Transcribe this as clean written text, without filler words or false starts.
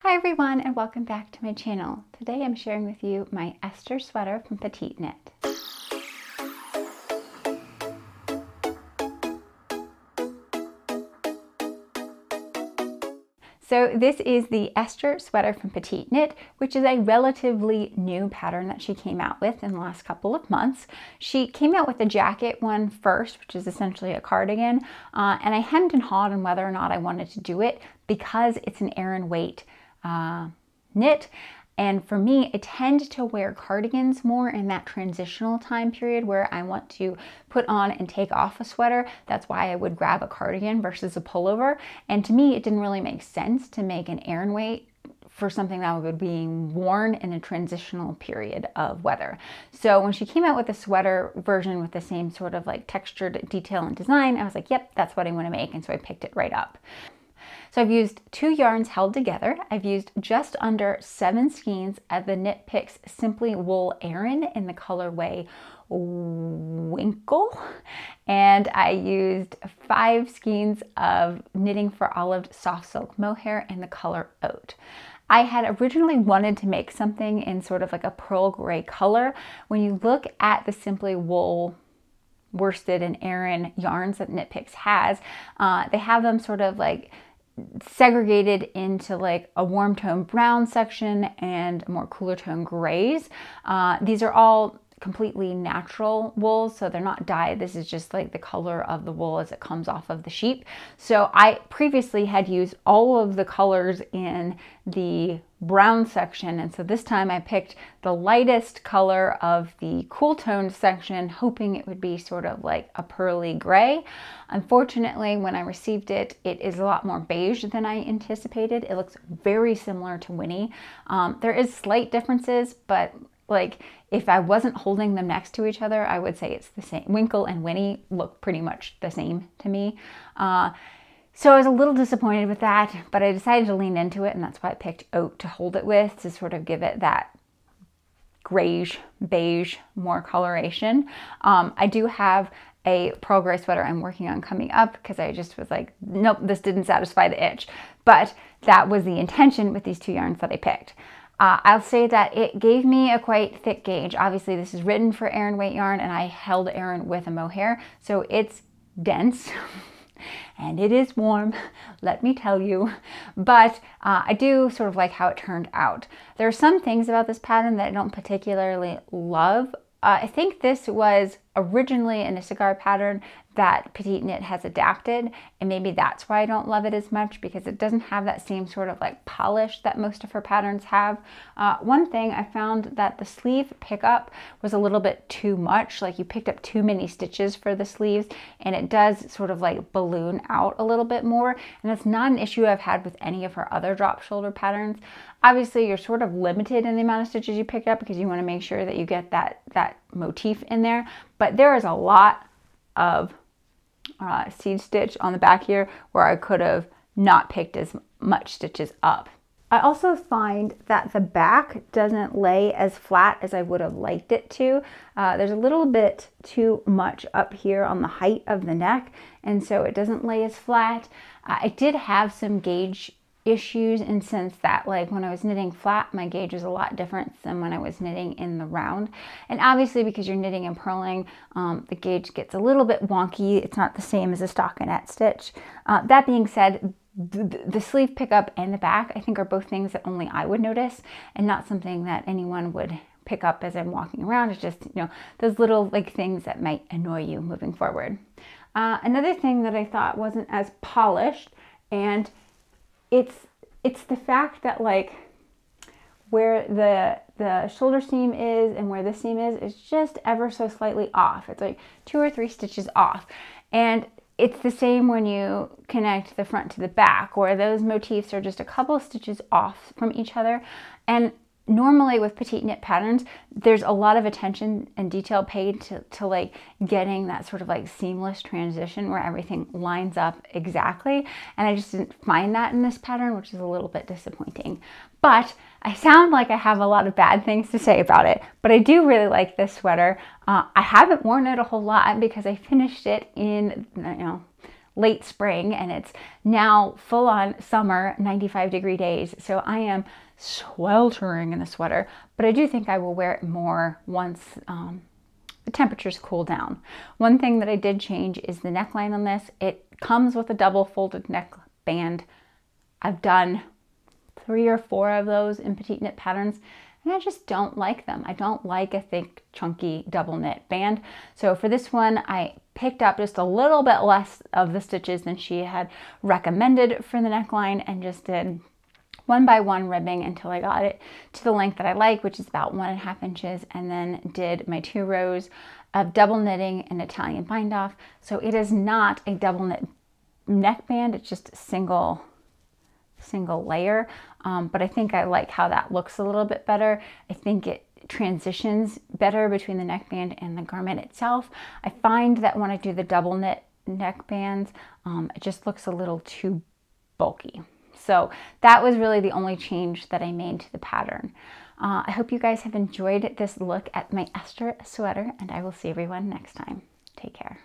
Hi everyone and welcome back to my channel. Today I'm sharing with you my Esther sweater from Petite Knit. So this is the Esther sweater from Petite Knit, which is a relatively new pattern that she came out with in the last couple of months. She came out with the jacket one first, which is essentially a cardigan, and I hemmed and hawed on whether or not I wanted to do it because it's an Aran weight knit. And for me, I tend to wear cardigans more in that transitional time period where I want to put on and take off a sweater. That's why I would grab a cardigan versus a pullover. And to me, it didn't really make sense to make an Aran weight for something that would be worn in a transitional period of weather. So when she came out with the sweater version with the same sort of like textured detail and design, I was like, yep, that's what I want to make. And so I picked it right up. So I've used 2 yarns held together. I've used just under 7 skeins of the Knit Picks Simply Wool Aran in the colorway Winkle. And I used 5 skeins of Knitting for Olive Soft Silk Mohair in the color Oat. I had originally wanted to make something in sort of like a pearl gray color. When you look at the Simply Wool worsted and Aran yarns that Knit Picks has, they have them sort of like segregated into like a warm tone brown section and more cooler tone grays. These are all completely natural wools, so they're not dyed. This is just like the color of the wool as it comes off of the sheep. So I previously had used all of the colors in the brown section, and so this time I picked the lightest color of the cool toned section, hoping it would be sort of like a pearly gray. Unfortunately, when I received it, it is a lot more beige than I anticipated. It looks very similar to Winnie. There is slight differences, but like if I wasn't holding them next to each other, I would say it's the same. Winkle and Winnie look pretty much the same to me. So I was a little disappointed with that, but I decided to lean into it, and that's why I picked Oat to hold it with, to sort of give it that grayish, beige, more coloration. I do have a pearl gray sweater I'm working on coming up because I just was like, nope, this didn't satisfy the itch. But that was the intention with these 2 yarns that I picked. I'll say that it gave me a quite thick gauge. Obviously, this is written for Aran weight yarn, and I held Aran with a mohair, so it's dense. And it is warm, let me tell you. But I do sort of like how it turned out. There are some things about this pattern that I don't particularly love. I think this was originally an Issachar pattern that Petite Knit has adapted, and maybe that's why I don't love it as much, because it doesn't have that same sort of like polish that most of her patterns have. One thing I found that the sleeve pickup was a little bit too much, like you picked up too many stitches for the sleeves, and it does sort of like balloon out a little bit more, and that's not an issue I've had with any of her other drop shoulder patterns. Obviously, you're sort of limited in the amount of stitches you pick up because you want to make sure that you get that motif in there, but there is a lot of seed stitch on the back here where I could have not picked as much stitches up. I also find that the back doesn't lay as flat as I would have liked it to. There's a little bit too much up here on the height of the neck, and so it doesn't lay as flat. I did have some gauge issues in sense that like when I was knitting flat, my gauge was a lot different than when I was knitting in the round. And obviously because you're knitting and purling, the gauge gets a little bit wonky. It's not the same as a stockinette stitch. That being said, the sleeve pickup and the back, I think, are both things that only I would notice and not something that anyone would pick up as I'm walking around. It's just, you know, those little like things that might annoy you moving forward. Another thing that I thought wasn't as polished, and it's the fact that like where the shoulder seam is and where this seam is just ever so slightly off. It's like 2 or 3 stitches off. And it's the same when you connect the front to the back, where those motifs are just a couple of stitches off from each other. And normally with Petite Knit patterns, there's a lot of attention and detail paid to like getting that sort of like seamless transition where everything lines up exactly. And I just didn't find that in this pattern, which is a little bit disappointing. But I sound like I have a lot of bad things to say about it, but I do really like this sweater. I haven't worn it a whole lot because I finished it in, late spring and it's now full on summer, 95-degree days. So I am sweltering in the sweater, but I do think I will wear it more once the temperatures cool down. One thing that I did change is the neckline on this. It comes with a double folded neckband. I've done 3 or 4 of those in petite knit patterns, and I just don't like them. I don't like a thick, chunky double knit band. So for this one, I picked up just a little bit less of the stitches than she had recommended for the neckline and just did 1 by 1 ribbing until I got it to the length that I like, which is about 1.5 inches, and then did my 2 rows of double knitting and Italian bind off. So it is not a double knit neckband, it's just a single layer, but I think I like how that looks a little bit better. I think it transitions better between the neckband and the garment itself. I find that when I do the double knit neckbands, it just looks a little too bulky. So that was really the only change that I made to the pattern. I hope you guys have enjoyed this look at my Esther sweater, and I will see everyone next time. Take care.